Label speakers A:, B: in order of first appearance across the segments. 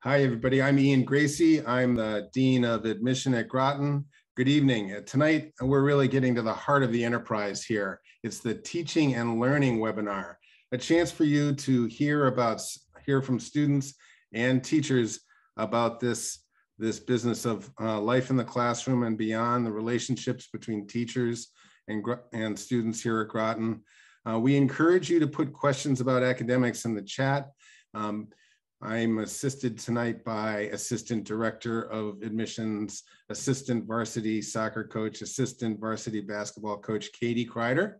A: Hi, everybody. I'm Ian Gracie. I'm the Dean of Admission at Groton. Good evening. Tonight, we're really getting to the heart of the enterprise here. It's the Teaching and Learning webinar, a chance for you to hear from students and teachers about this business of life in the classroom and beyond, the relationships between teachers and students here at Groton. We encourage you to put questions about academics in the chat. I'm assisted tonight by Assistant Director of Admissions, Assistant Varsity Soccer Coach, Assistant Varsity Basketball Coach, Katie Kreider.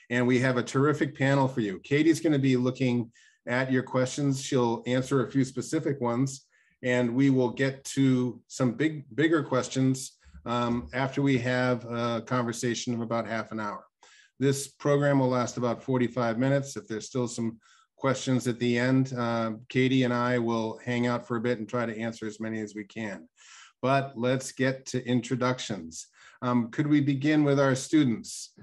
A: And we have a terrific panel for you. Katie's going to be looking at your questions. She'll answer a few specific ones, and we will get to some bigger questions after we have a conversation of about half an hour. This program will last about 45 minutes. If there's still some questions at the end, Katie and I will hang out for a bit and try to answer as many as we can. But let's get to introductions. Could we begin with our students?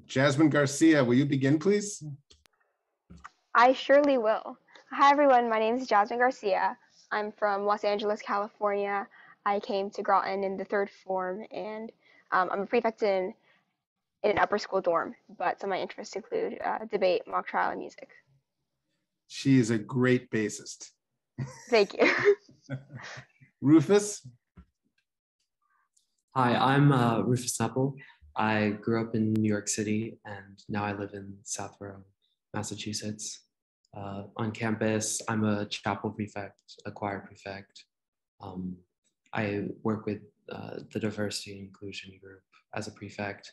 A: Jasmine Garcia, will you begin, please?
B: I surely will. Hi, everyone. My name is Jasmine Garcia. I'm from Los Angeles, California. I came to Groton in the third form, and I'm a prefect in an upper school dorm, but some of my interests include debate, mock trial, and music.
A: She is a great bassist.
B: Thank you.
A: Rufus?
C: Hi, I'm Rufus Seitz. I grew up in New York City and now I live in Southborough, Massachusetts. On campus, I'm a chapel prefect, a choir prefect. I work with the diversity and inclusion group as a prefect,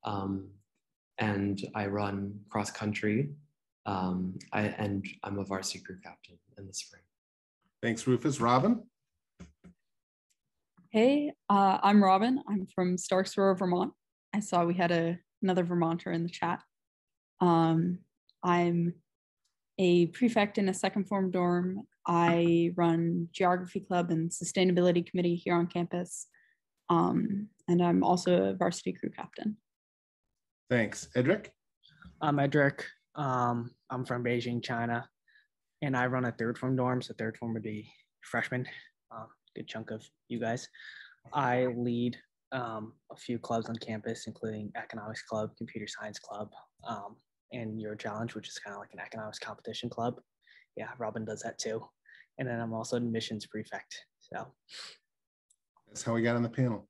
C: and I run cross country. I'm a varsity crew captain in the spring.
A: Thanks, Rufus. Robin?
D: Hey, I'm Robin. I'm from Starksboro, Vermont. I saw we had another Vermonter in the chat. I'm a prefect in a second form dorm. I run geography club and sustainability committee here on campus. And I'm also a varsity crew captain.
A: Thanks. Edric?
E: I'm Edric. I'm from Beijing, China, and I run a third form dorm. So third form would be freshmen, good chunk of you guys. I lead a few clubs on campus, including economics club, computer science club, and Euro Challenge, which is kind of like an economics competition club. Yeah, Robin does that too. And then I'm also admissions prefect. So
A: that's how we got on the panel.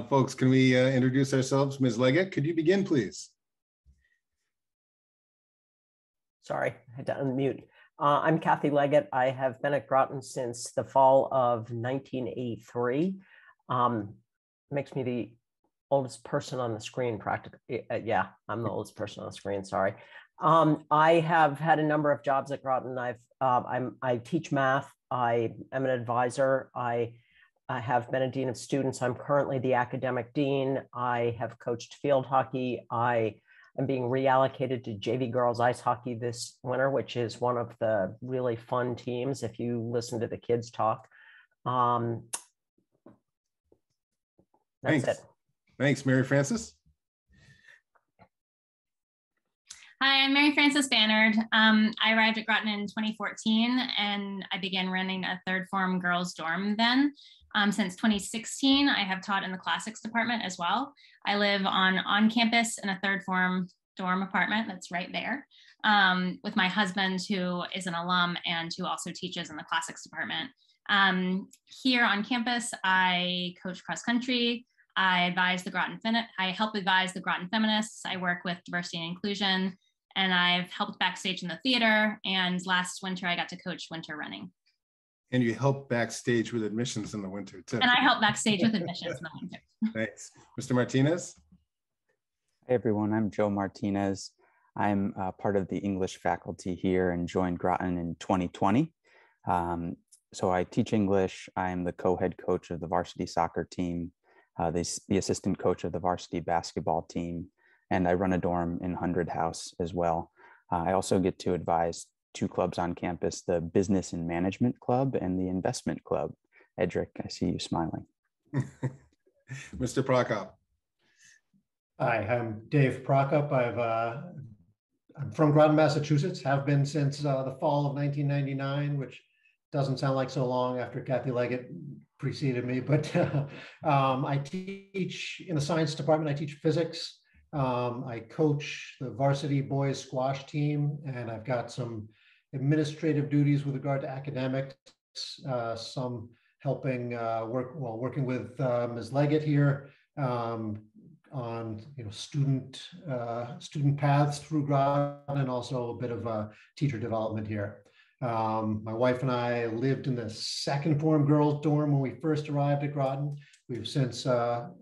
A: Folks, can we introduce ourselves? Ms. Leggett, could you begin, please?
F: Sorry, I had to unmute. I'm Kathy Leggett. I have been at Groton since the fall of 1983. Makes me the oldest person on the screen practically. Yeah, I'm the oldest person on the screen, sorry. I have had a number of jobs at Groton. I teach math. I am an advisor. I have been a dean of students. I'm currently the academic dean. I have coached field hockey. I'm being reallocated to JV girls ice hockey this winter, which is one of the really fun teams if you listen to the kids talk. That's it.
A: Thanks, Mary Frances.
G: Hi, I'm Mary Frances Bannard. I arrived at Groton in 2014 and I began running a third form girls dorm then. Since 2016, I have taught in the classics department as well. I live on campus in a third form dorm apartment that's right there with my husband, who is an alum and who also teaches in the classics department. Here on campus, I coach cross country. I help advise the Groton Feminists. I work with diversity and inclusion, and I've helped backstage in the theater. And last winter, I got to coach winter running.
A: And you help backstage with admissions in the winter too.
G: And I help backstage with admissions in the winter.
A: Thanks. Mr. Martinez?
H: Hey everyone, I'm Joe Martinez. I'm part of the English faculty here and joined Groton in 2020. So I teach English. I'm the co-head coach of the varsity soccer team, the assistant coach of the varsity basketball team, and I run a dorm in 100 House as well. I also get to advise two clubs on campus, the Business and Management Club and the Investment Club. Edric, I see you smiling.
A: Mr. Prokop.
I: Hi, I'm Dave Prokop. I'm from Groton, Massachusetts, have been since the fall of 1999, which doesn't sound like so long after Kathy Leggett preceded me, but I teach in the science department. I teach physics. I coach the varsity boys squash team, and I've got some administrative duties with regard to academics, some helping working with Ms. Leggett here on student paths through Groton, and also a bit of teacher development here. My wife and I lived in the second form girls dorm when we first arrived at Groton. We've since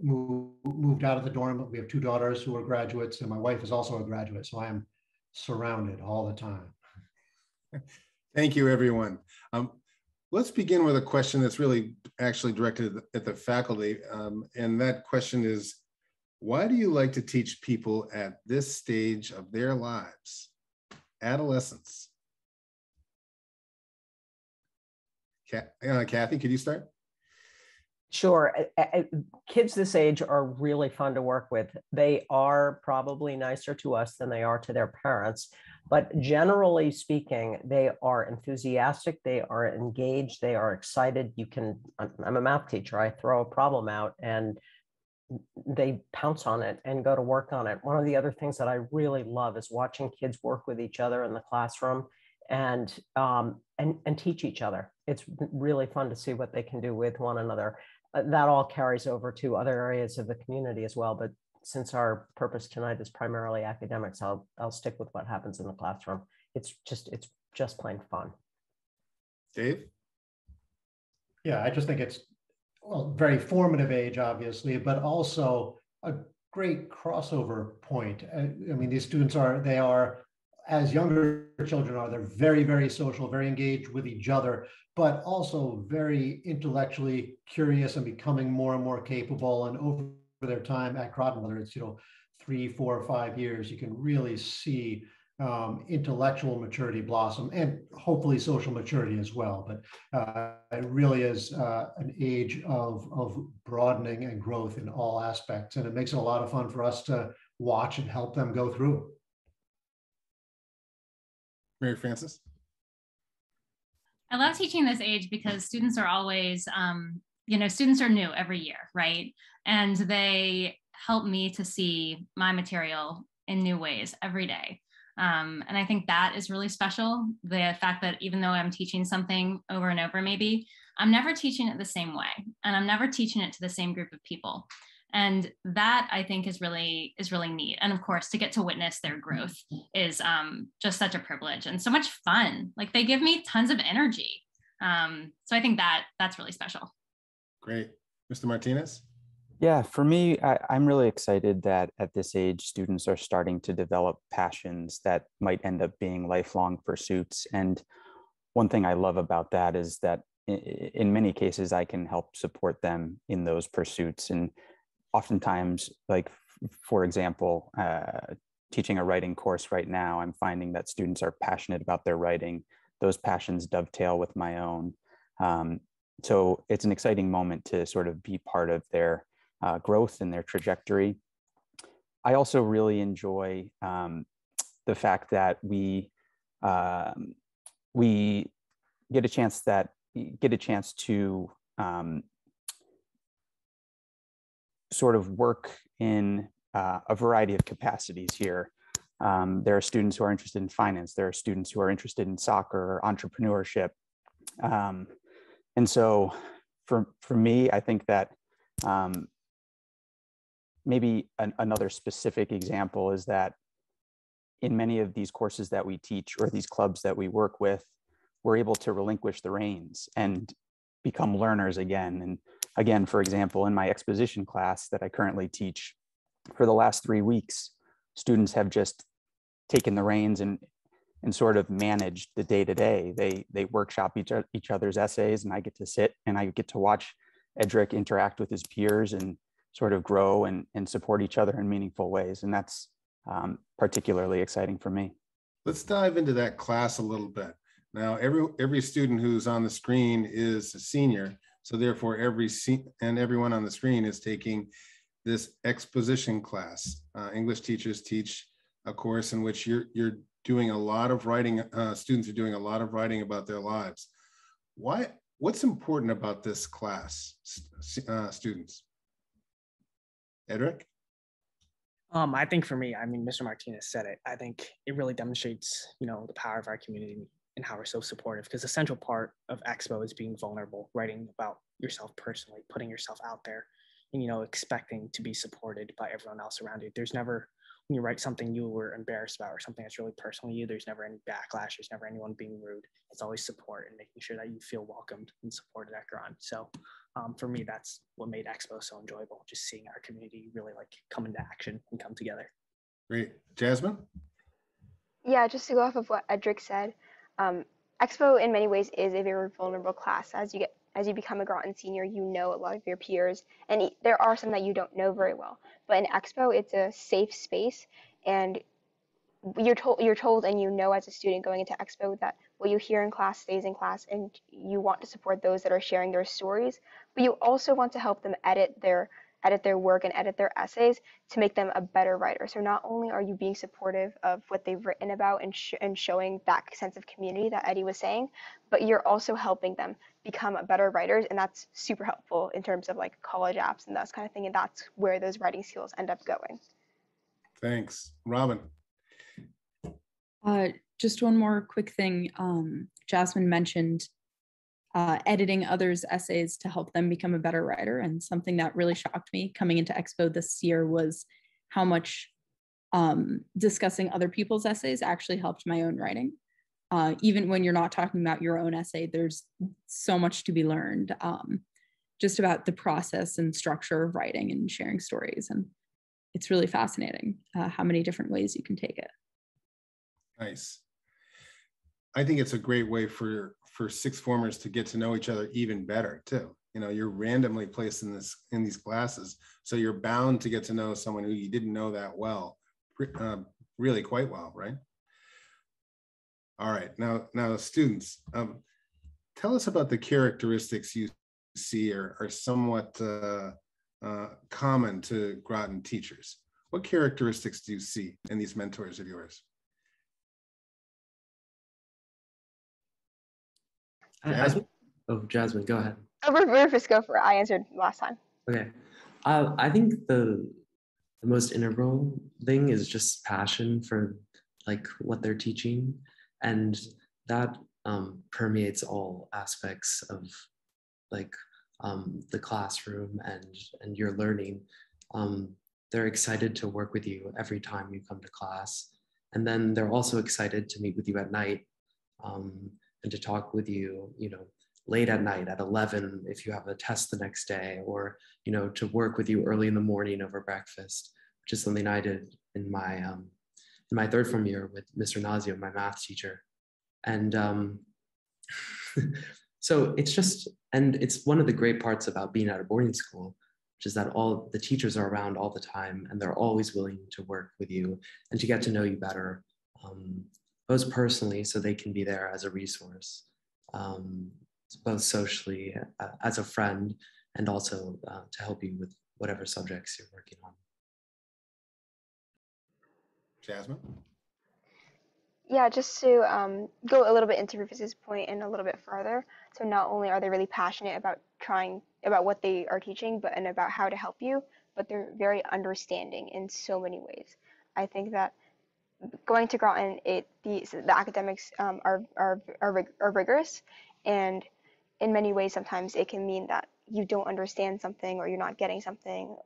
I: moved out of the dorm. We have 2 daughters who are graduates, and my wife is also a graduate, so I am surrounded all the time.
A: Thank you, everyone. Let's begin with a question that's really actually directed at the faculty. And that question is, why do you like to teach people at this stage of their lives, adolescence? Kathy, could you start?
F: Sure. Kids this age are really fun to work with. They are probably nicer to us than they are to their parents, but generally speaking, they are enthusiastic, they are engaged, they are excited. I'm a math teacher. I throw a problem out and they pounce on it and go to work on it. One of the other things that I really love is watching kids work with each other in the classroom and teach each other. It's really fun to see what they can do with one another. That all carries over to other areas of the community as well. But since our purpose tonight is primarily academics, I'll stick with what happens in the classroom. It's just plain fun.
A: Dave?
I: Yeah, I just think it's very formative age, obviously, but also a great crossover point. I mean, these students they are, as younger children are, they're very, very social, very engaged with each other, but also very intellectually curious and becoming more and more capable. And over their time at Groton, whether it's 3, 4, or 5 years, you can really see intellectual maturity blossom, and hopefully social maturity as well. But it really is an age of broadening and growth in all aspects, and it makes it a lot of fun for us to watch and help them go through.
A: Mary Frances?
G: I love teaching this age because students are always, students are new every year, right? And they help me to see my material in new ways every day. And I think that is really special. The fact that even though I'm teaching something over and over, maybe, I'm never teaching it the same way. And I'm never teaching it to the same group of people. And that, I think, is really neat. And of course, to get to witness their growth is just such a privilege and so much fun. Like, they give me tons of energy. So I think that's really special.
A: Great. Mr. Martinez?
H: Yeah, for me, I'm really excited that at this age, students are starting to develop passions that might end up being lifelong pursuits. And one thing I love about that is that in many cases, I can help support them in those pursuits. And oftentimes, like, for example, teaching a writing course right now, I'm finding that students are passionate about their writing. Those passions dovetail with my own. So it's an exciting moment to sort of be part of their growth and their trajectory. I also really enjoy the fact that we get a chance to sort of work in a variety of capacities here. There are students who are interested in finance. There are students who are interested in soccer or entrepreneurship. And so for me, I think that maybe another specific example is that in many of these courses that we teach or these clubs that we work with, we're able to relinquish the reins and become learners again. And again, for example, in my exposition class that I currently teach, for the last 3 weeks, students have just taken the reins and sort of managed the day-to-day. They workshop each other's essays, and I get to sit and I get to watch Edric interact with his peers and sort of grow and support each other in meaningful ways. And that's particularly exciting for me.
A: Let's dive into that class a little bit. Now, every student who's on the screen is a senior, so therefore everyone on the screen is taking this exposition class. English teachers teach a course in which you're doing a lot of writing. Students are doing a lot of writing about their lives. What's important about this class, students? Edric?
E: I think for me, I mean, Mr. Martinez said it. I think it really demonstrates, the power of our community and how we're so supportive, because the central part of Expo is being vulnerable, writing about yourself personally, putting yourself out there, and, expecting to be supported by everyone else around you. There's never, when you write something you were embarrassed about or something that's really personal to you, there's never any backlash. There's never anyone being rude. It's always support and making sure that you feel welcomed and supported at Groton. So for me, that's what made Expo so enjoyable, just seeing our community really like come into action and come together.
A: Great. Jasmine?
B: Yeah, just to go off of what Edric said, Expo in many ways is a very vulnerable class. As you become a Groton senior, you know a lot of your peers, and there are some that you don't know very well. But in Expo, it's a safe space, and you're told and you know as a student going into Expo that what you hear in class stays in class, and you want to support those that are sharing their stories, but you also want to help them edit their work and edit their essays to make them a better writer. So not only are you being supportive of what they've written about and showing that sense of community that Eddie was saying, but you're also helping them become better writers, and that's super helpful in terms of like college apps and that kind of thing, and that's where those writing skills end up going.
A: Thanks. Robin?
D: Just one more quick thing. Jasmine mentioned editing others' essays to help them become a better writer. And something that really shocked me coming into Expo this year was how much discussing other people's essays actually helped my own writing. Even when you're not talking about your own essay, there's so much to be learned just about the process and structure of writing and sharing stories. And it's really fascinating how many different ways you can take it.
A: Nice. I think it's a great way for sixth formers to get to know each other even better too. You're randomly placed in these classes, so you're bound to get to know someone who you didn't know that well, really quite well, right? All right, now students, tell us about the characteristics you see are somewhat common to Groton teachers. What characteristics do you see in these mentors of yours?
C: Jasmine, go ahead.
B: Oh, Rufus, go for it. I answered last time.
C: Okay. I think the most integral thing is just passion for like what they're teaching, and that permeates all aspects of like the classroom and your learning. They're excited to work with you every time you come to class, and then they're also excited to meet with you at night. And to talk with you, late at night at 11 if you have a test the next day, or, to work with you early in the morning over breakfast, which is something I did in my third form year with Mr. Nazio, my math teacher. And so it's one of the great parts about being at a boarding school, which is that all the teachers are around all the time, and they're always willing to work with you and to get to know you better. Both personally, so they can be there as a resource, both socially as a friend, and also to help you with whatever subjects you're working on.
A: Jasmine?
B: Yeah, just to go a little bit into Rufus's point and a little bit further. So not only are they really passionate about what they are teaching, and about how to help you, but they're very understanding in so many ways. I think that going to Groton, the academics are rigorous, and in many ways sometimes it can mean that you don't understand something or you're not getting something,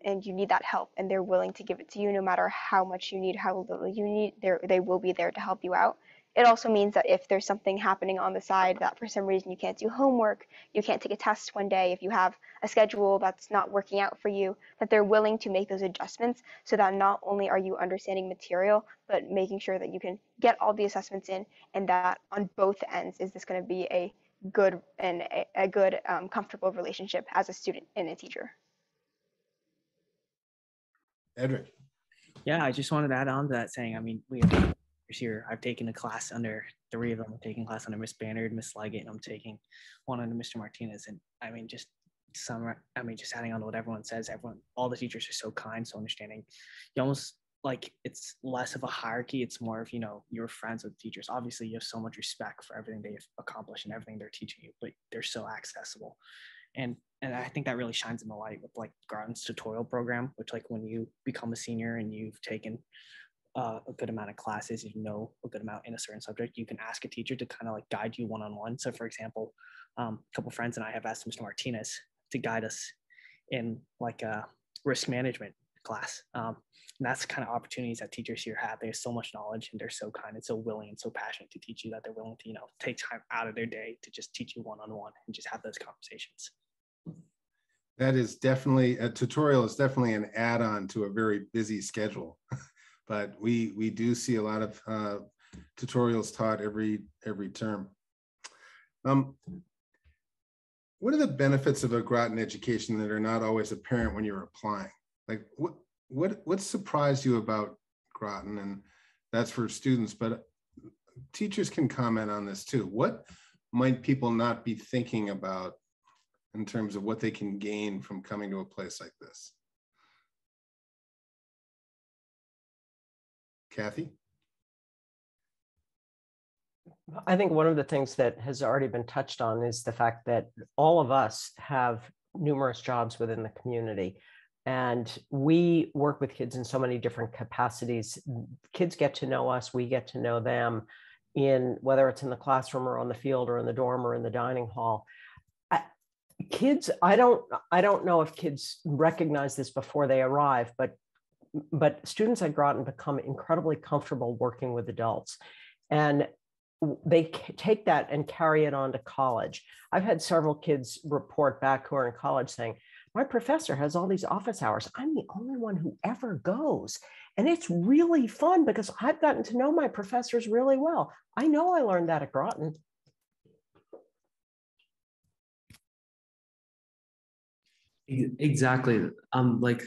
B: and you need that help, and they're willing to give it to you no matter how much you need, how little you need. They will be there to help you out. It also means that if there's something happening on the side that for some reason you can't do homework, you can't take a test one day, if you have a schedule that's not working out for you, that they're willing to make those adjustments so that not only are you understanding material, but making sure that you can get all the assessments in, and that on both ends is this going to be a good and a good comfortable relationship as a student and a teacher.
A: Edric?
E: Yeah, I just wanted to add on to that, saying, I mean, we have here. I've taken a class under 3 of them. I'm taking class under Miss Bannard, Miss Leggett, and I'm taking one under Mr. Martinez. And I mean, just adding on to what everyone says, all the teachers are so kind, so understanding. You almost like it's less of a hierarchy. It's more of, you're friends with teachers. Obviously, you have so much respect for everything they've accomplished and everything they're teaching you, but they're so accessible. And I think that really shines in the light with like Groton's tutorial program, which like when you become a senior and you've taken a good amount of classes, you know a good amount in a certain subject, you can ask a teacher to kind of like guide you one-on-one. So for example, a couple friends and I have asked Mr. Martinez to guide us in like a risk management class. And that's the kind of opportunities that teachers here have. They have so much knowledge and they're so kind and so willing and so passionate to teach you that they're willing to, take time out of their day to just teach you one-on-one and just have those conversations.
A: That is definitely, a tutorial is definitely an add-on to a very busy schedule. But we do see a lot of tutorials taught every term. What are the benefits of a Groton education that are not always apparent when you're applying? Like what surprised you about Groton? And that's for students, but teachers can comment on this too. What might people not be thinking about in terms of what they can gain from coming to a place like this? Kathy?
F: I think one of the things that has already been touched on is the fact that all of us have numerous jobs within the community. And we work with kids in so many different capacities. Kids get to know us, we get to know them, in whether it's in the classroom or on the field or in the dorm or in the dining hall. Kids, I don't know if kids recognize this before they arrive, but students at Groton become incredibly comfortable working with adults. And they take that and carry it on to college. I've had several kids report back who are in college saying, my professor has all these office hours. I'm the only one who ever goes. And it's really fun because I've gotten to know my professors really well. I know I learned that at Groton.
C: Exactly. Like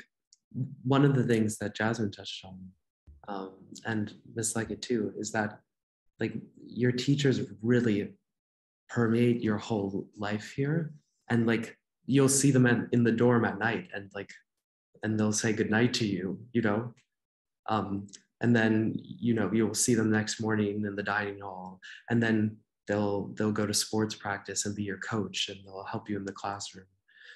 C: one of the things that Jasmine touched on, and Miss Leggett too, is that like your teachers really permeate your whole life here, and like you'll see them in the dorm at night, and they'll say goodnight to you, and then you'll see them next morning in the dining hall, and then they'll go to sports practice and be your coach, and they'll help you in the classroom.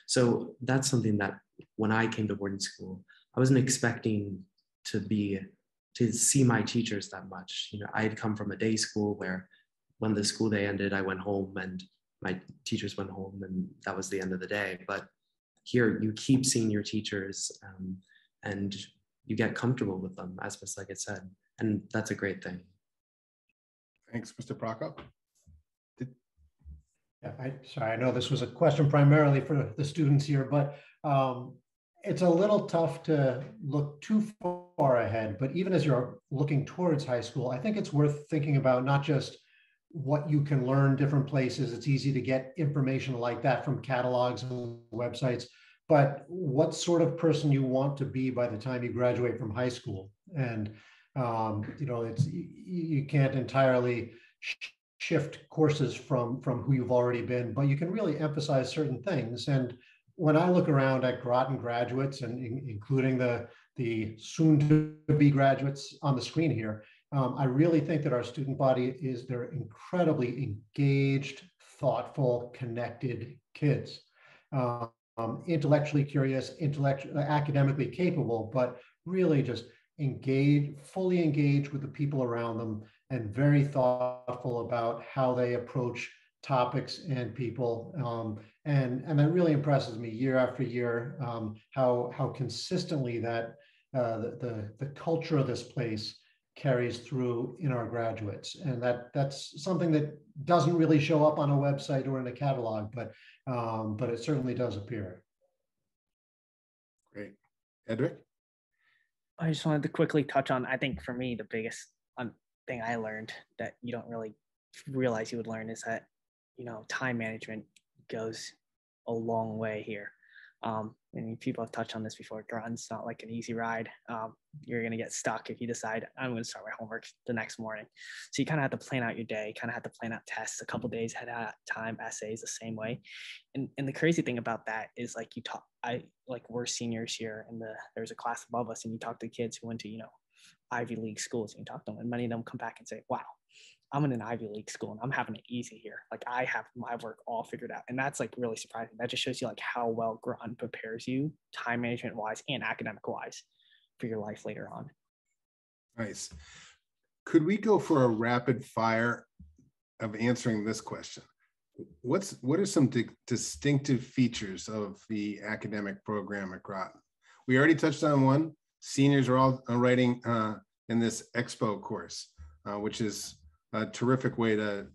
C: So that's something that when I came to boarding school, I wasn't expecting to see my teachers that much. I had come from a day school where when the school day ended, I went home and my teachers went home and that was the end of the day. But here you keep seeing your teachers and you get comfortable with them, as Ms. Leggett said, and that's a great thing.
A: Thanks, Mr. Prokop.
I: Yeah, sorry, I know this was a question primarily for the students here, but it's a little tough to look too far ahead. But even as you're looking towards high school, I think it's worth thinking about not just what you can learn different places. It's easy to get information like that from catalogs and websites, but what sort of person you want to be by the time you graduate from high school. And you can't entirely shift courses from who you've already been, but you can really emphasize certain things. And when I look around at Groton graduates, and including the soon-to-be graduates on the screen here, I really think that our student body they're incredibly engaged, thoughtful, connected kids, intellectually curious, academically capable, but really just fully engaged with the people around them, and very thoughtful about how they approach topics and people. And that really impresses me year after year, how consistently that the culture of this place carries through in our graduates. And that's something that doesn't really show up on a website or in a catalog, but it certainly does appear.
A: Great. Edric?
E: I just wanted to quickly touch on, I think for me, the biggest thing I learned that you don't really realize you would learn is that, time management goes a long way here. And people have touched on this before. Groton's not like an easy ride. You're going to get stuck if you decide, I'm going to start my homework the next morning. So you kind of have to plan out your day, kind of have to plan out tests a couple days ahead of time, essays the same way. And the crazy thing about that is we're seniors here and there's a class above us, and you talk to kids who went to, Ivy League schools, and you talk to them, and many of them come back and say, wow, I'm in an Ivy League school and I'm having it easy here. Like I have my work all figured out. And that's like really surprising. That just shows you like how well Groton prepares you time management wise and academic wise for your life later on.
A: Nice. Could we go for a rapid fire of answering this question? What are some distinctive features of the academic program at Groton? We already touched on one. Seniors are all writing in this Expo course, which is a terrific way to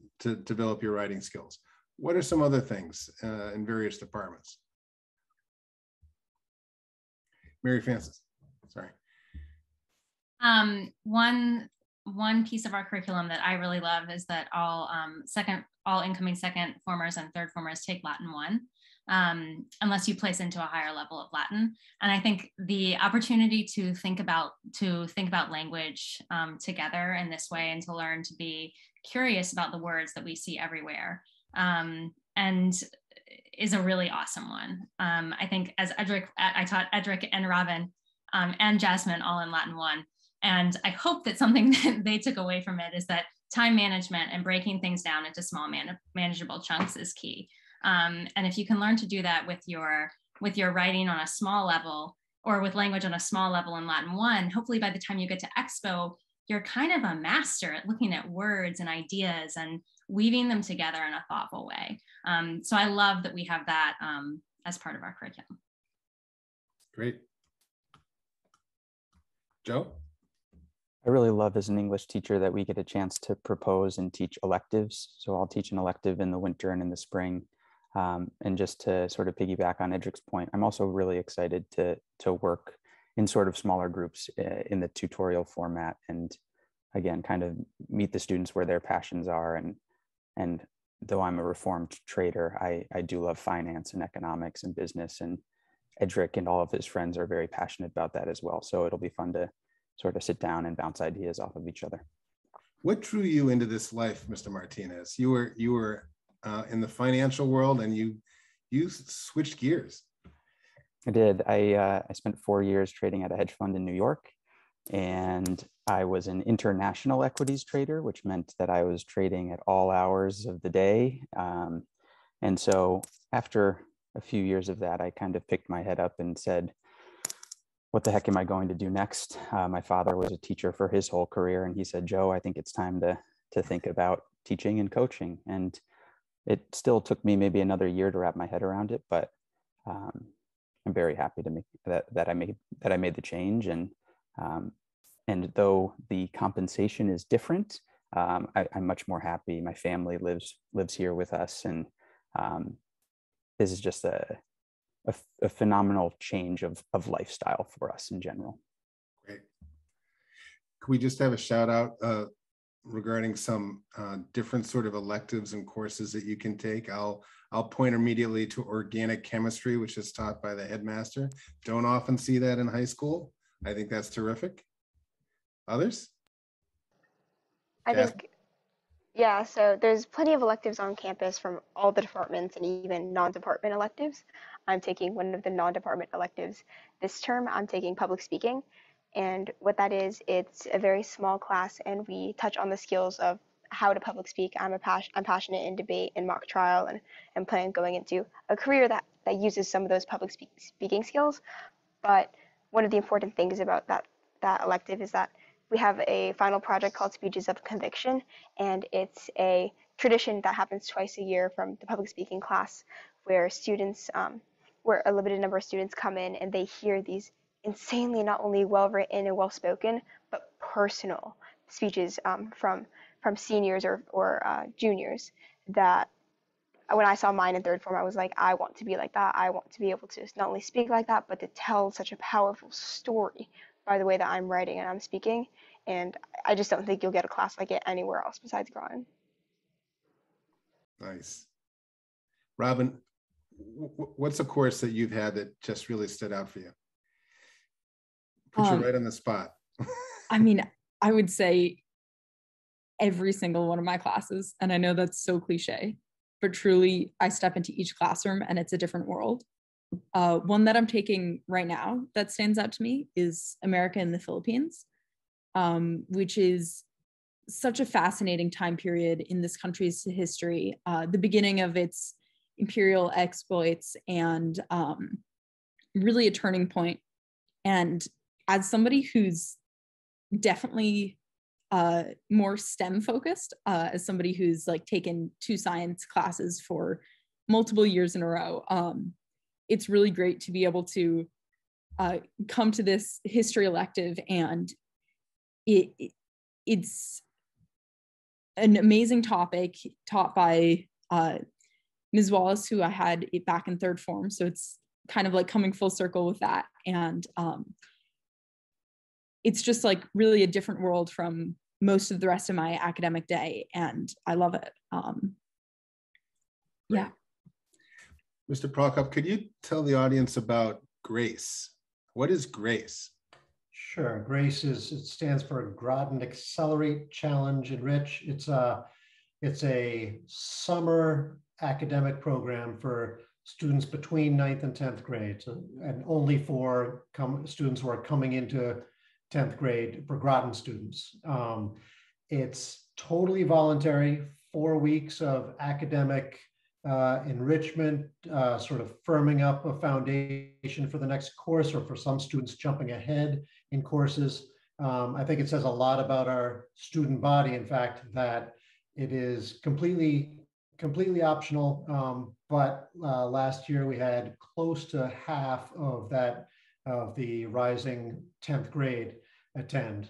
A: develop your writing skills. What are some other things in various departments? Mary Frances, sorry.
G: One piece of our curriculum that I really love is that all incoming second formers and third formers take Latin 1, unless you place into a higher level of Latin. And I think the opportunity to think about language together in this way, and to learn to be curious about the words that we see everywhere, and is a really awesome one. I think as Edric, I taught Edric and Robin and Jasmine all in Latin 1. And I hope that something that they took away from it is that time management and breaking things down into small manageable chunks is key. And if you can learn to do that with your writing on a small level, or with language on a small level in Latin 1, hopefully by the time you get to Expo, you're kind of a master at looking at words and ideas and weaving them together in a thoughtful way. So I love that we have that as part of our curriculum.
A: Great. Joe?
H: I really love as an English teacher that we get a chance to propose and teach electives. So I'll teach an elective in the winter and in the spring. And just to sort of piggyback on Edric's point, I'm also really excited to work in sort of smaller groups in the tutorial format, and again, kind of meet the students where their passions are. And though I'm a reformed trader, I do love finance and economics and business, and Edric and all of his friends are very passionate about that as well. So it'll be fun to sort of sit down and bounce ideas off of each other.
A: What drew you into this life, Mr. Martinez? You were in the financial world, and you switched gears.
H: I did. I spent 4 years trading at a hedge fund in New York, and I was an international equities trader, which meant that I was trading at all hours of the day. And so after a few years of that, I kind of picked my head up and said, what the heck am I going to do next? My father was a teacher for his whole career, and he said, Joe, I think it's time to think about teaching and coaching. And it still took me maybe another year to wrap my head around it, but I'm very happy to make that I made the change. And though the compensation is different, I'm much more happy. My family lives here with us, and this is just a phenomenal change of lifestyle for us in general.
A: Great. Could we just have a shout out regarding some different sort of electives and courses that you can take? I'll point immediately to organic chemistry, which is taught by the headmaster. Don't often see that in high school. I think that's terrific. Others?
B: I think, yeah, so there's plenty of electives on campus from all the departments and even non-department electives. I'm taking one of the non-department electives this term. I'm taking public speaking. And what that is, it's a very small class, and we touch on the skills of how to public speak. I'm passionate in debate and mock trial, and plan on going into a career that uses some of those public speaking skills. But one of the important things about that elective is that we have a final project called Speeches of Conviction, and it's a tradition that happens twice a year from the public speaking class, where students, where a limited number of students come in and they hear these insanely not only well-written and well-spoken, but personal speeches from seniors or juniors, that when I saw mine in third form, I was like, I want to be like that. I want to be able to not only speak like that, but to tell such a powerful story by the way that I'm writing and I'm speaking. And I just don't think you'll get a class like it anywhere else besides Groton.
A: Nice. Robin, what's a course that you've had that just really stood out for you? Put you right on the spot.
D: I mean, I would say every single one of my classes, and I know that's so cliche, but truly I step into each classroom and it's a different world. One that I'm taking right now that stands out to me is America and the Philippines. which is such a fascinating time period in this country's history, the beginning of its imperial exploits, and really a turning point. And as somebody who's definitely more STEM focused, as somebody who's like taken 2 science classes for multiple years in a row, it's really great to be able to come to this history elective, and it's an amazing topic taught by Ms. Wallace, who I had it back in 3rd form. So it's kind of like coming full circle with that. And it's just like really a different world from most of the rest of my academic day. And I love it. Yeah.
A: Mr. Prokop, could you tell the audience about GRACE? What is GRACE?
I: Sure. GRACE it stands for Groton Accelerate, Challenge, Enrich. It's a summer academic program for students between 9th and 10th grade, and only for students who are coming into 10th grade, for Groton students. It's totally voluntary, 4 weeks of academic enrichment, sort of firming up a foundation for the next course, or for some students jumping ahead in courses. I think it says a lot about our student body, in fact, that it is completely optional. But last year we had close to half of the rising 10th grade attend.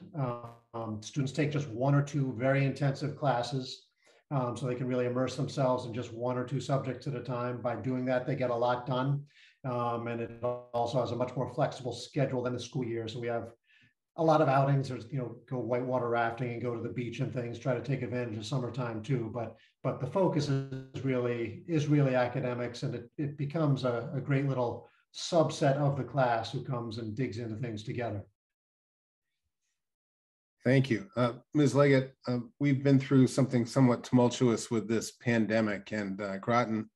I: Students take just 1 or 2 very intensive classes, so they can really immerse themselves in just 1 or 2 subjects at a time. By doing that, they get a lot done. And it also has a much more flexible schedule than the school year. So we have a lot of outings. There's, go whitewater rafting and go to the beach and things, try to take advantage of summertime too. But the focus is really academics, and it becomes a great little subset of the class who comes and digs into things together.
A: Thank you. Ms. Leggett, we've been through something somewhat tumultuous with this pandemic, and Groton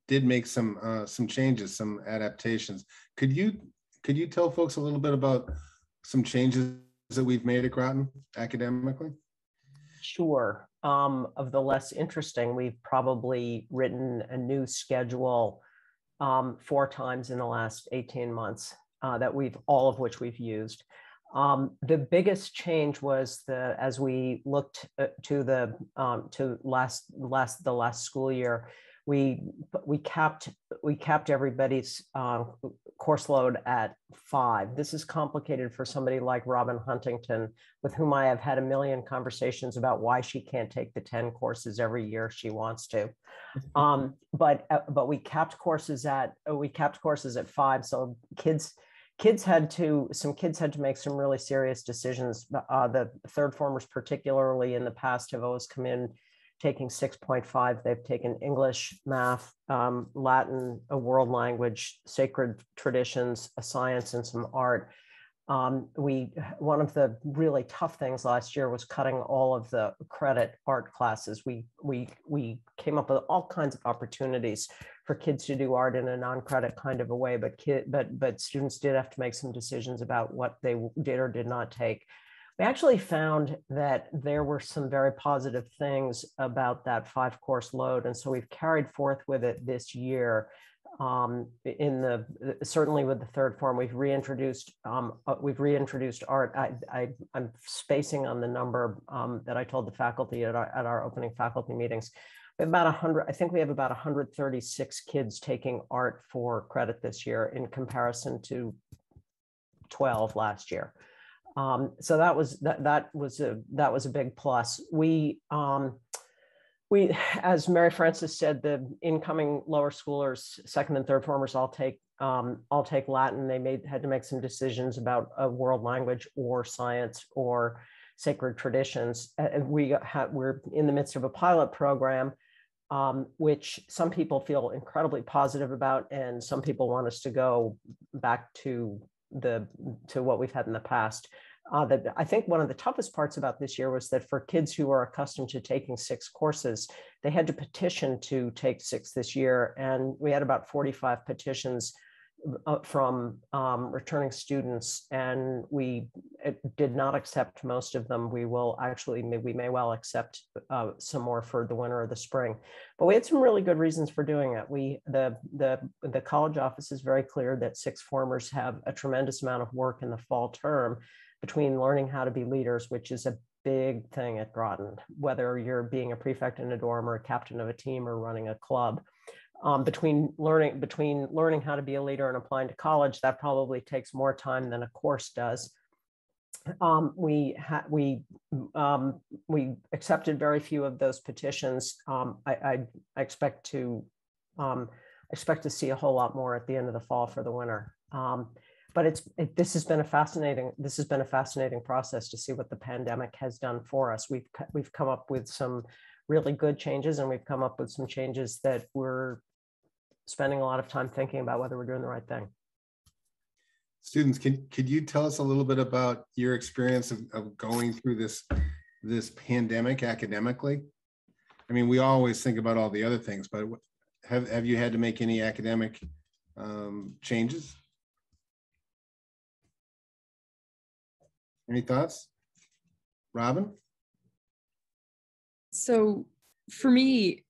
A: did make some changes, some adaptations. Could you tell folks a little bit about some changes that we've made at Groton academically?
F: Sure. Of the less interesting, we've probably written a new schedule 4 times in the last 18 months that all of which we've used. The biggest change was as we looked to the last school year, we capped everybody's course load at 5. This is complicated for somebody like Robin Huntington, with whom I have had a million conversations about why she can't take the 10 courses every year she wants to. But we capped courses at 5. So kids had to make some really serious decisions. The 3rd formers, particularly in the past, have always come in taking 6.5. They've taken English, math, Latin, a world language, sacred traditions, a science, and some art. One of the really tough things last year was cutting all of the credit art classes. We came up with all kinds of opportunities for kids to do art in a non-credit kind of a way, but students did have to make some decisions about what they did or did not take. We actually found that there were some very positive things about that 5-course load, and so we've carried forth with it this year. Certainly with the 3rd form, we've reintroduced art. I'm spacing on the number that I told the faculty at our opening faculty meetings. We have about 100. I think we have about 136 kids taking art for credit this year, in comparison to 12 last year. So that was a big plus. We, as Mary Frances said, the incoming lower schoolers, 2nd and 3rd formers, all take Latin. They had to make some decisions about a world language or science or sacred traditions. We're in the midst of a pilot program, which some people feel incredibly positive about, and some people want us to go back to what we've had in the past. I think one of the toughest parts about this year was that for kids who are accustomed to taking 6 courses, they had to petition to take 6 this year. And we had about 45 petitions returning students, and we did not accept most of them. We may well accept some more for the winter or the spring, but we had some really good reasons for doing it. The college office is very clear that sixth formers have a tremendous amount of work in the fall term between learning how to be leaders, which is a big thing at Groton, whether you're being a prefect in a dorm or a captain of a team or running a club. Between learning how to be a leader and applying to college, that probably takes more time than a course does. We accepted very few of those petitions. I expect to see a whole lot more at the end of the fall for the winter. But this has been a fascinating process to see what the pandemic has done for us. We've come up with some really good changes, and we've come up with some changes that we're spending a lot of time thinking about whether we're doing the right thing.
A: Students, could you tell us a little bit about your experience of going through this pandemic academically? I mean, we always think about all the other things, but have you had to make any academic changes? Any thoughts? Robin?
D: So for me,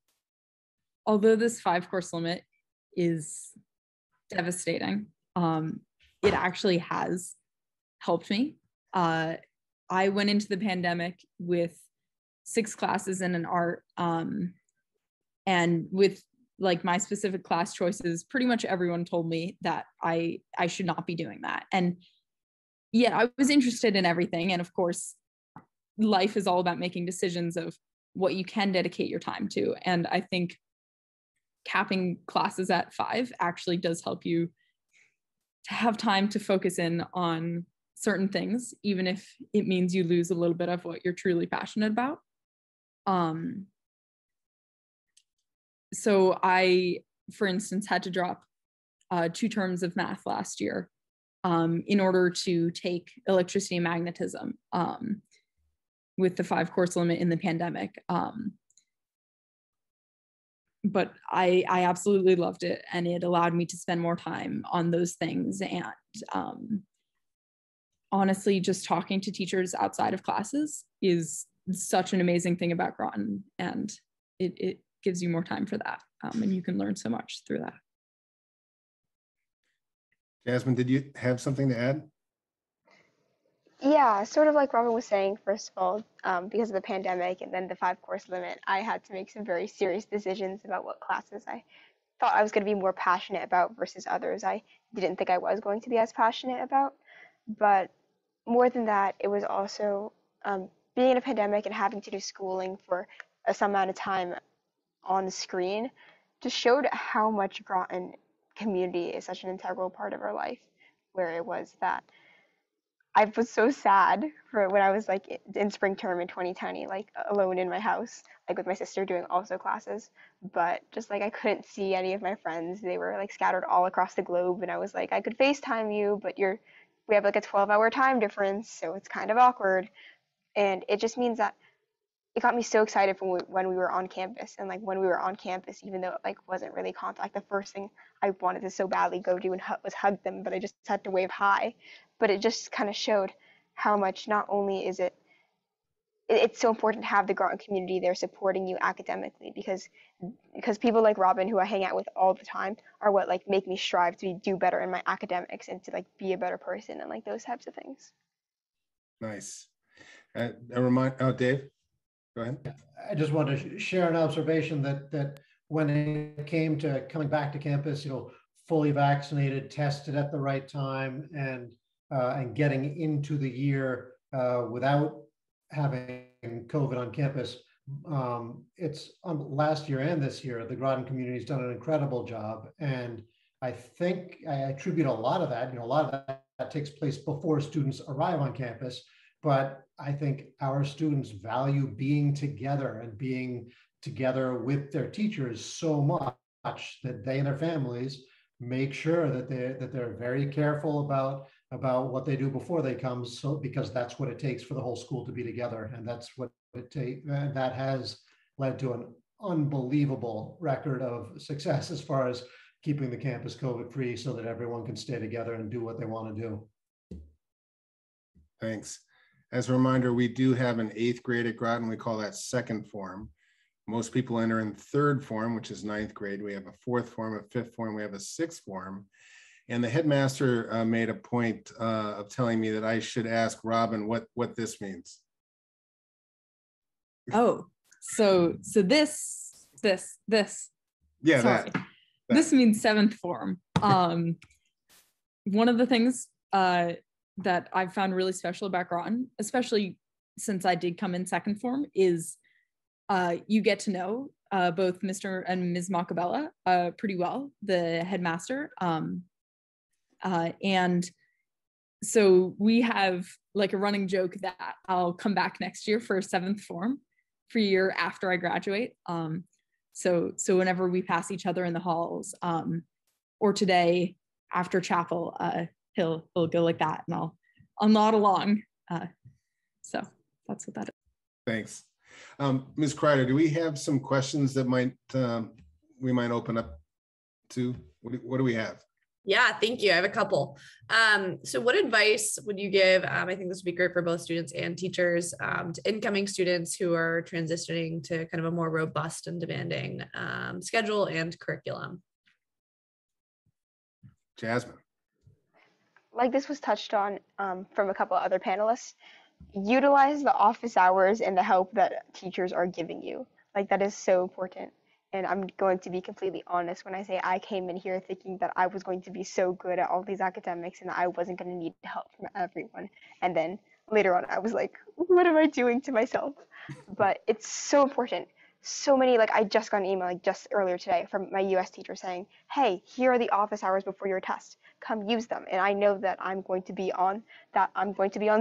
D: although this 5-course limit is devastating, it actually has helped me. I went into the pandemic with 6 classes in an art, and with like my specific class choices, pretty much everyone told me that I should not be doing that. And yet I was interested in everything. And of course, life is all about making decisions of what you can dedicate your time to. And I think capping classes at 5 actually does help you to have time to focus in on certain things, even if it means you lose a little bit of what you're truly passionate about. So I, for instance, had to drop 2 terms of math last year in order to take electricity and magnetism with the 5-course limit in the pandemic. But I absolutely loved it, and it allowed me to spend more time on those things. And honestly, just talking to teachers outside of classes is such an amazing thing about Groton, and it gives you more time for that, and you can learn so much through that.
A: Jasmine, did you have something to add?
B: Yeah, sort of like Robin was saying, first of all, because of the pandemic and then the 5-course limit, I had to make some very serious decisions about what classes I thought I was going to be more passionate about versus others I didn't think I was going to be as passionate about. But more than that, it was also being in a pandemic and having to do schooling for some amount of time on the screen just showed how much Groton community is such an integral part of our life, where it was that I was so sad for when I was like in spring term in 2020, like alone in my house, like with my sister doing also classes, but just like I couldn't see any of my friends. They were like scattered all across the globe, and I was like, I could FaceTime you, but we have like a 12-hour time difference, so it's kind of awkward. And it just means that it got me so excited when we were on campus. And like when we were on campus, even though it like wasn't really contact, the first thing I wanted to so badly go do was hug them, but I just had to wave hi. But it just kind of showed how much not only is it's so important to have the Groton community there supporting you academically, because people like Robin, who I hang out with all the time, are what like make me strive to do better in my academics and to like be a better person and like those types of things.
A: Nice. Dave, go ahead.
I: I just want to share an observation that when it came to coming back to campus, fully vaccinated, tested at the right time, and getting into the year without having COVID on campus, it's last year and this year, the Groton community has done an incredible job. And I think I attribute a lot of that, a lot of that takes place before students arrive on campus. But I think our students value being together and being together with their teachers so much that they and their families make sure that they're very careful about what they do before they come, so because that's what it takes for the whole school to be together, and that's what it takes. That has led to an unbelievable record of success as far as keeping the campus COVID-free so that everyone can stay together and do what they want to do.
A: Thanks. As a reminder, we do have an 8th grade at Groton. We call that second form. Most people enter in third form, which is 9th grade. We have a 4th form, a 5th form, we have a 6th form. And the headmaster made a point of telling me that I should ask Robin what this means.
D: Oh, so this.
A: Yeah,
D: sorry.
A: that.
D: This means 7th form. One of the things that I've found really special about Groton, especially since I did come in 2nd form, is you get to know both Mr. and Ms. Macabella pretty well, the headmaster. And so we have like a running joke that I'll come back next year for 7th form for a year after I graduate. So whenever we pass each other in the halls, or today after chapel, he'll go like that, and I'll nod along. So that's what that is.
A: Thanks. Ms. Kreider, do we have some questions that we might open up to? What do we have?
J: Yeah, thank you. I have a couple. So what advice would you give? I think this would be great for both students and teachers, to incoming students who are transitioning to kind of a more robust and demanding schedule and curriculum.
A: Jasmine.
B: Like this was touched on from a couple of other panelists, utilize the office hours and the help that teachers are giving you. Like that is so important. And I'm going to be completely honest when I say I came in here thinking that I was going to be so good at all these academics and that I wasn't going to need help from everyone. And then later on, I was like, what am I doing to myself? But it's so important. So many, like I just got an email like just earlier today from my US teacher saying, hey, here are the office hours before your test. Come use them. And I know that I'm going to be on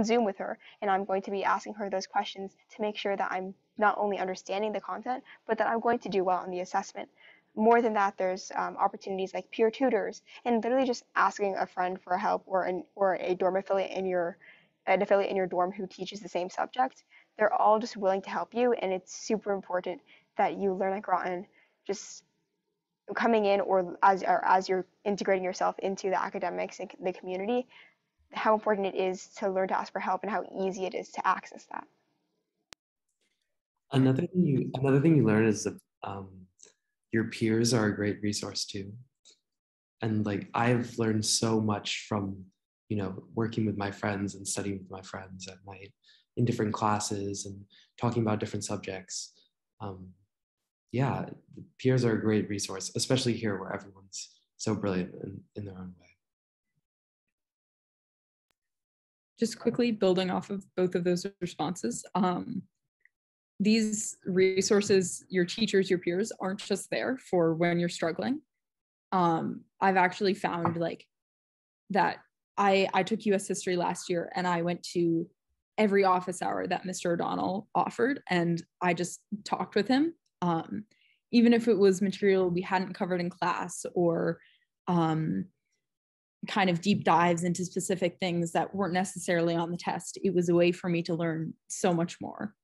B: Zoom with her, and I'm going to be asking her those questions to make sure that I'm not only understanding the content, but that I'm going to do well in the assessment. More than that, there's opportunities like peer tutors, and literally just asking a friend for help, or a dorm affiliate in your dorm who teaches the same subject. They're all just willing to help you, and it's super important that you learn at Groton, just coming in or as you're integrating yourself into the academics and the community, how important it is to learn to ask for help and how easy it is to access that.
C: Another thing you learn is that your peers are a great resource too. And like I've learned so much from, working with my friends and studying with my friends at night in different classes and talking about different subjects. Yeah, the peers are a great resource, especially here where everyone's so brilliant in their own way.
D: Just quickly building off of both of those responses. These resources, your teachers, your peers, aren't just there for when you're struggling. I've actually found like that I took US history last year, and I went to every office hour that Mr. O'Donnell offered, and I just talked with him. Even if it was material we hadn't covered in class, or kind of deep dives into specific things that weren't necessarily on the test, it was a way for me to learn so much more.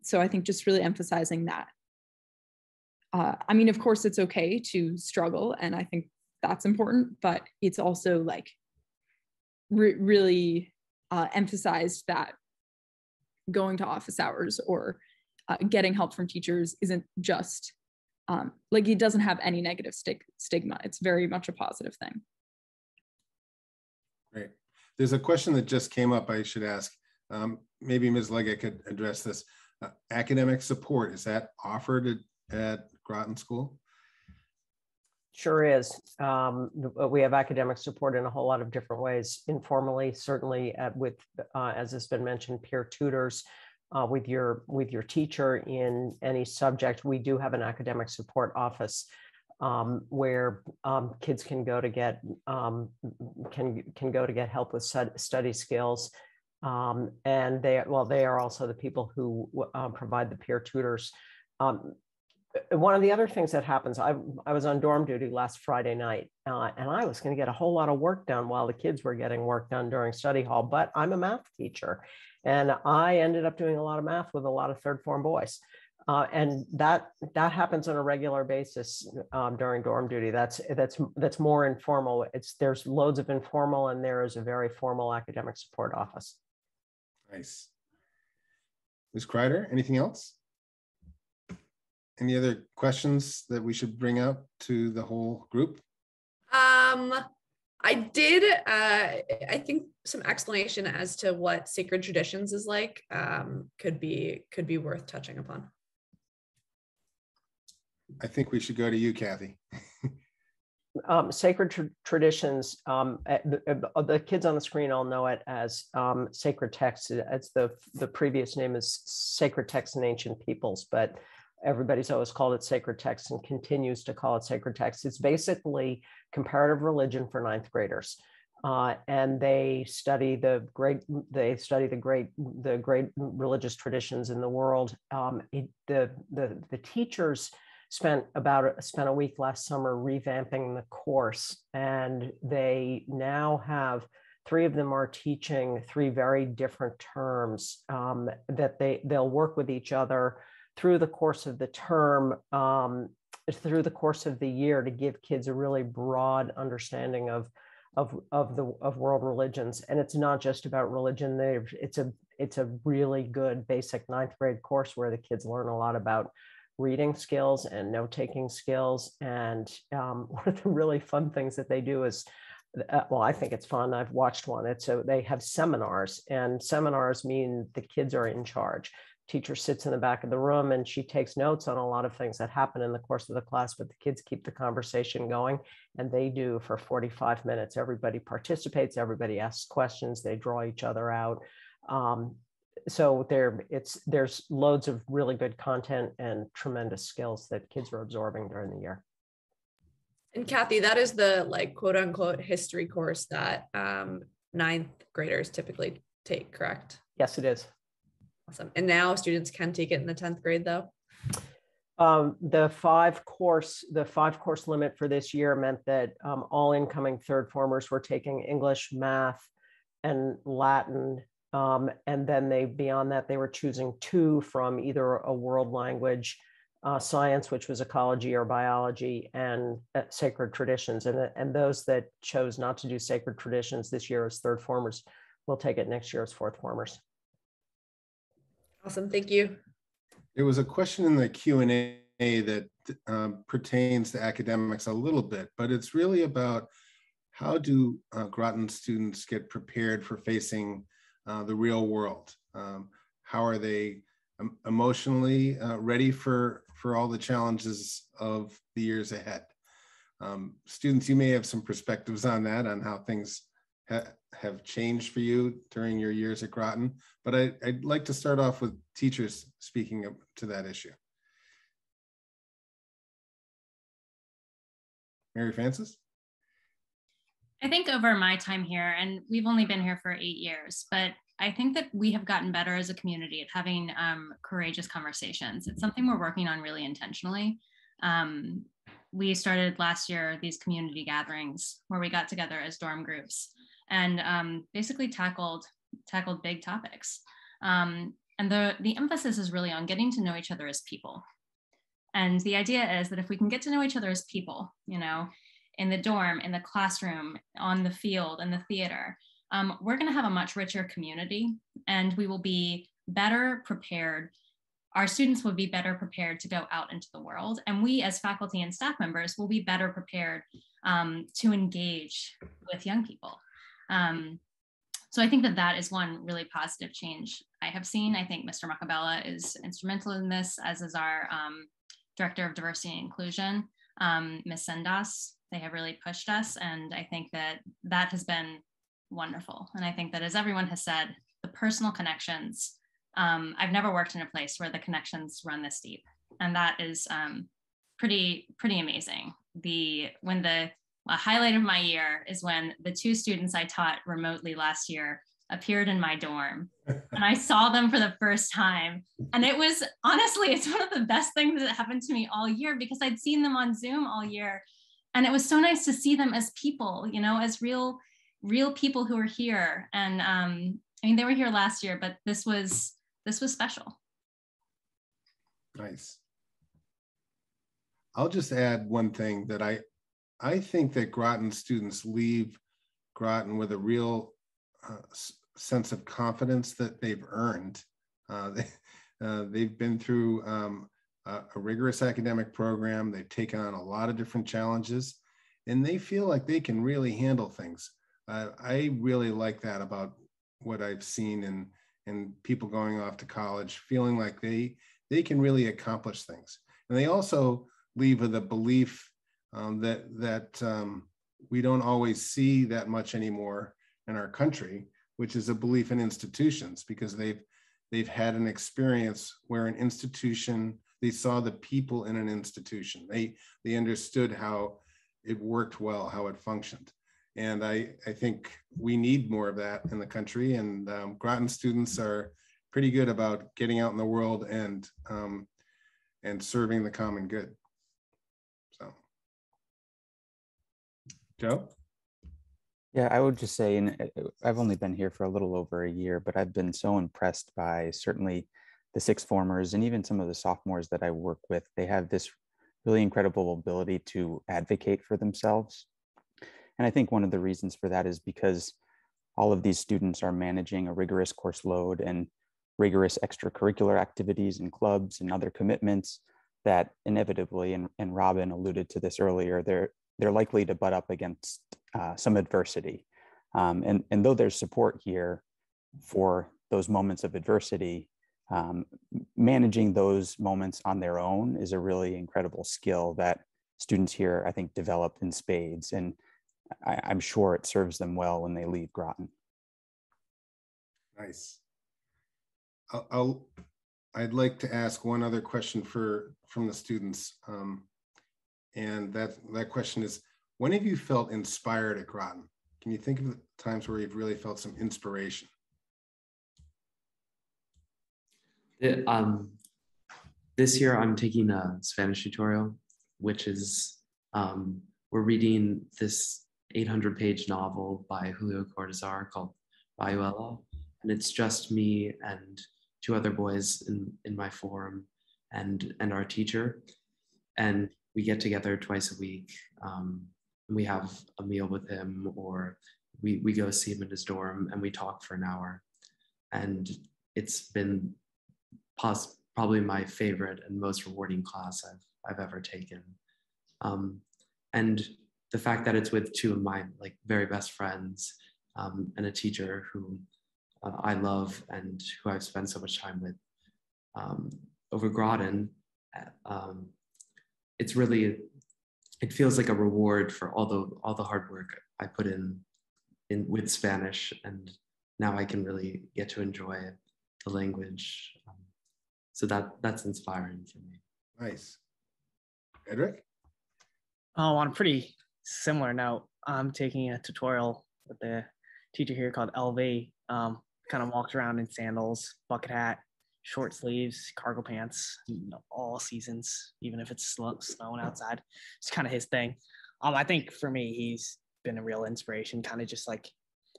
D: So I think just really emphasizing that. I mean, of course, it's okay to struggle, and I think that's important, but it's also like really emphasized that going to office hours or getting help from teachers isn't just like, it doesn't have any negative stigma. It's very much a positive thing.
A: Great. There's a question that just came up I should ask. Maybe Ms. Leggett could address this. Academic support, is that offered at Groton School?
F: Sure is. We have academic support in a whole lot of different ways. Informally, certainly with, as has been mentioned, peer tutors. With your teacher in any subject, we do have an academic support office where kids can go to get help with study skills, and they are also the people who provide the peer tutors. One of the other things that happens, I was on dorm duty last Friday night, and I was going to get a whole lot of work done while the kids were getting work done during study hall, but I'm a math teacher. And I ended up doing a lot of math with a lot of third form boys. And that happens on a regular basis during dorm duty. That's more informal. There's loads of informal, and there is a very formal academic support office.
A: Nice. Ms. Kreider, anything else? Any other questions that we should bring up to the whole group?
J: I did, I think some explanation as to what sacred traditions is like could be worth touching upon.
A: I think we should go to you, Kathy.
F: Sacred traditions, the kids on the screen all know it as sacred texts. It's the previous name is Sacred Texts and Ancient Peoples, but everybody's always called it sacred texts and continues to call it sacred texts. It's basically comparative religion for ninth graders. And they study the great religious traditions in the world. The teachers spent a week last summer revamping the course, and they now have 3 of them are teaching 3 very different terms that they'll work with each other through the course of the term, through the course of the year, to give kids a really broad understanding of world religions. And it's not just about religion. It's a really good basic ninth grade course where the kids learn a lot about reading skills and note-taking skills. And one of the really fun things that they do is, well, I think it's fun. I've watched one. They have seminars, and seminars mean the kids are in charge. Teacher sits in the back of the room and she takes notes on a lot of things that happen in the course of the class, but the kids keep the conversation going, and they do for 45 minutes. Everybody participates, everybody asks questions, they draw each other out. So there's loads of really good content and tremendous skills that kids are absorbing during the year.
J: And Kathy, that is the quote unquote history course that ninth graders typically take, correct?
F: Yes, it is.
J: Awesome. And now students can take it in the 10th grade though?
F: The five course limit for this year meant that all incoming third formers were taking English, math, and Latin. And then beyond that, they were choosing 2 from either a world language, science, which was ecology or biology, and sacred traditions. And those that chose not to do sacred traditions this year as third formers will take it next year as fourth formers.
J: Awesome, thank you.
A: There was a question in the Q&A that pertains to academics a little bit, but it's really about how do Groton students get prepared for facing the real world? How are they emotionally ready for all the challenges of the years ahead? Students, you may have some perspectives on that, on how things have changed for you during your years at Groton, but I'd like to start off with teachers speaking to that issue. Mary Frances?
G: I think over my time here, and we've only been here for 8 years, but I think that we have gotten better as a community at having courageous conversations. It's something we're working on really intentionally. We started last year these community gatherings where we got together as dorm groups and basically tackled big topics. And the emphasis is really on getting to know each other as people. And the idea is that if we can get to know each other as people, in the dorm, in the classroom, on the field, in the theater, we're going to have a much richer community, and we will be better prepared. Our students will be better prepared to go out into the world, and we as faculty and staff members will be better prepared to engage with young people. So I think that is one really positive change I have seen. I think Mr. Macabella is instrumental in this, as is our Director of Diversity and Inclusion, Ms. Sendas. They have really pushed us, and I think that has been wonderful. And I think that, as everyone has said, the personal connections, I've never worked in a place where the connections run this deep, and that is pretty amazing. When the highlight of my year is when the 2 students I taught remotely last year appeared in my dorm, and I saw them for the first time, and it was, honestly, it's one of the best things that happened to me all year, because I'd seen them on Zoom all year, and it was so nice to see them as people, as real people who are here. And I mean, they were here last year, but this was special.
A: Nice. I'll just add one thing that I think that Groton students leave Groton with a real sense of confidence that they've earned. They've been through a rigorous academic program. They've taken on a lot of different challenges, and they feel like they can really handle things. I really like that about what I've seen in people going off to college, feeling like they can really accomplish things. And they also leave with a belief that we don't always see that much anymore in our country, which is a belief in institutions, because they've had an experience where an institution, they saw the people in an institution. They understood how it worked well, how it functioned. And I think we need more of that in the country. And Groton students are pretty good about getting out in the world and serving the common good. So, Joe?
H: Yeah, I would just say, and I've only been here for a little over a year, but I've been so impressed by certainly the sixth formers and even some of the sophomores that I work with. They have this really incredible ability to advocate for themselves. And I think one of the reasons for that is because all of these students are managing a rigorous course load and rigorous extracurricular activities and clubs and other commitments that inevitably, and Robin alluded to this earlier, they're likely to butt up against some adversity. And though there's support here for those moments of adversity, managing those moments on their own is a really incredible skill that students here, I think, develop in spades. And I'm sure it serves them well when they leave Groton.
A: Nice. I'd like to ask one other question from the students. And that question is, when have you felt inspired at Groton? Can you think of the times where you've really felt some inspiration?
C: This year I'm taking a Spanish tutorial, which is, we're reading this 800-page novel by Julio Cortázar called Rayuela. And it's just me and two other boys in my form and our teacher. And we get together twice a week. We have a meal with him, or we go see him in his dorm and we talk for an hour. And it's been probably my favorite and most rewarding class I've ever taken. And the fact that it's with two of my very best friends and a teacher who I love and who I've spent so much time with over Groton, it feels like a reward for all the hard work I put in with Spanish, and now I can really get to enjoy the language. So that's inspiring for me.
A: Nice. Edric?
E: Oh, on a pretty similar note, I'm taking a tutorial with the teacher here called LV. Kind of walks around in sandals, bucket hat, short sleeves, cargo pants, all seasons, even if it's snowing outside. It's kind of his thing. I think for me, he's been a real inspiration, kind of just like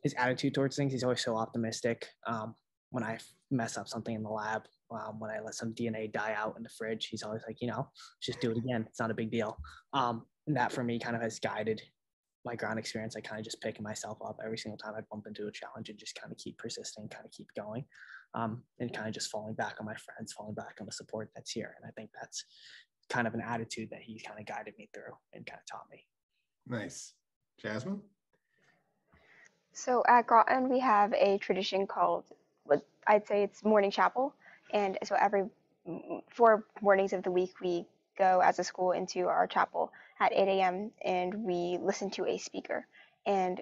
E: his attitude towards things. He's always so optimistic. When I mess up something in the lab, when I let some DNA die out in the fridge, he's always like, just do it again. It's not a big deal. And that for me kind of has guided my ground experience. I kind of just picking myself up every single time I bump into a challenge and just kind of keep persisting, kind of keep going, and kind of just falling back on my friends, falling back on the support that's here. And I think that's kind of an attitude that he kind of guided me through and kind of taught me.
A: Nice. Jasmine?
B: So at Groton, we have a tradition called, what I'd say it's morning chapel. And so every 4 mornings of the week, we go as a school into our chapel at 8 a.m. and we listen to a speaker. And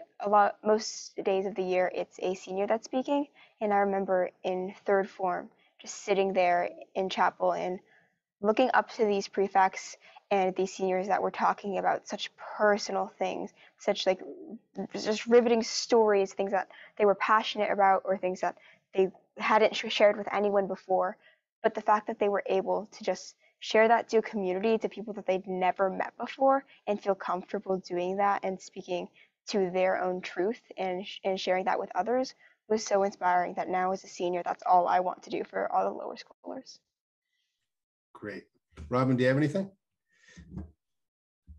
B: most days of the year, it's a senior that's speaking. And I remember in 3rd form, just sitting there in chapel and looking up to these prefects and these seniors that were talking about such personal things, such just riveting stories, things that they were passionate about or things that they hadn't shared with anyone before. But the fact that they were able to just share that to a community, to people that they'd never met before, and feel comfortable doing that and speaking to their own truth and sharing that with others was so inspiring that now as a senior, that's all I want to do for all the lower schoolers.
A: Great. Robin, do you have anything?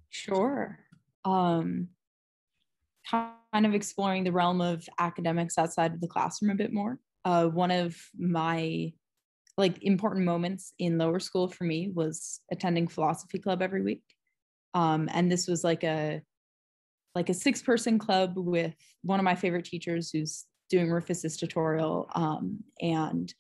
D: Sure. Kind of exploring the realm of academics outside of the classroom a bit more. One of my important moments in lower school for me was attending philosophy club every week. And this was like a 6-person club with one of my favorite teachers who's doing Rufus's tutorial. And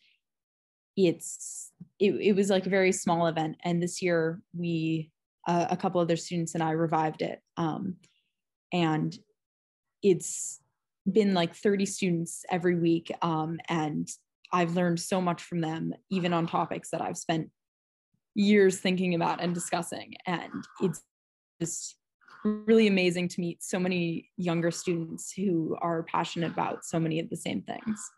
D: it was like a very small event. And this year we, a couple other students and I revived it. And it's been like 30 students every week. And I've learned so much from them, even on topics that I've spent years thinking about and discussing. And it's just really amazing to meet so many younger students who are passionate about so many of the same things.